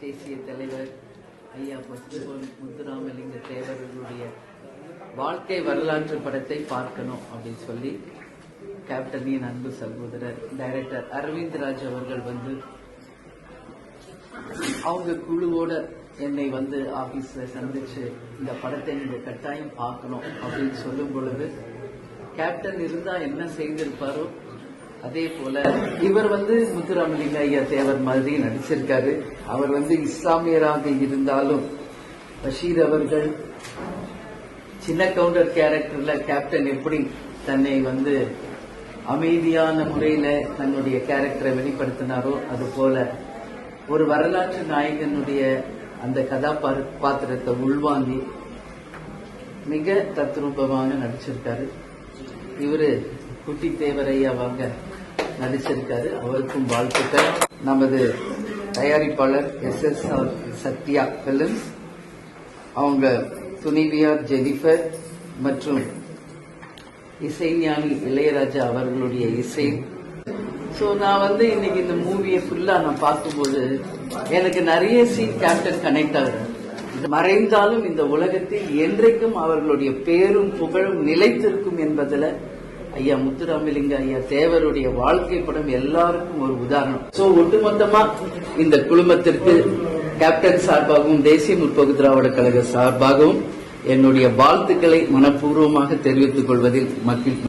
தேசிய தலைவர் ஐயா பசும்பொன் முத்துராமலிங்க தேவர்களுடைய வாழ்க்கை வரலாற்று படத்தை பார்க்கணும் அப்படின்னு சொல்லி கேப்டனின் அன்பு சகோதரர் டைரக்டர் அரவிந்த் ராஜ் அவர்கள் அவங்க குழுவோட என்னை ஆபீஸ்ல சந்திச்சு இந்த படத்தை நீங்க கட்டாயம் பார்க்கணும் அப்படின்னு சொல்லும் பொழுது கேப்டன் இருந்தா என்ன செய்திருப்பாரோ அதே போல இவர் முத்துராமலிங்க ஐயா தேவர் மாதிரி நடிச்சிருக்காரு. அவர் இஸ்லாமியராக இருந்தாலும் பஷீர் அவர்கள் சின்ன கவுண்டர் கேரக்டர்ல கேப்டன் எப்படி தன்னை அமைதியான முறையில தன்னுடைய கேரக்டரை வெளிப்படுத்தினாரோ அது போல ஒரு வரலாற்று நாயகனுடைய அந்த கதாபாத்திரத்தை உள்வாங்கி மிக தத்ரூபமாக நடிச்சிருக்காரு. இவரு குட்டி தேவரையாவாக நடிச்சிருக்காரு. அவருக்கும் வாழ்த்துக்கள். நமது தயாரிப்பாளர் SS சத்யா பிலிம்ஸ், அவங்க துணைவியார் ஜெனிஃபர் மற்றும் இசைஞானி இளையராஜா அவர்களுடைய இசை. சோ நான் இன்னைக்கு இந்த மூவியை ஃபுல்லா நான் பார்க்கும்போது எனக்கு நிறைய சீன் கேப்டன் கனெக்ட் ஆகுது. மறைந்தாலும் இந்த உலகத்தில் என்றைக்கும் அவர்களுடைய பேரும் புகழும் நிலைத்திருக்கும் என்பதுல ஐயா முத்துராமலிங்க ஐயா தேவருடைய வாழ்க்கை படம் எல்லாருக்கும் ஒரு உதாரணம். சோ ஒட்டுமொத்தமா இந்த குழுமத்திற்கு கேப்டன் சார்பாகவும் தேசிய முற்போக்கு திராவிட கழக சார்பாகவும் என்னுடைய வாழ்த்துக்களை மனப்பூர்வமாக தெரிவித்துக் கொள்வதில் மகிழ்ச்சி.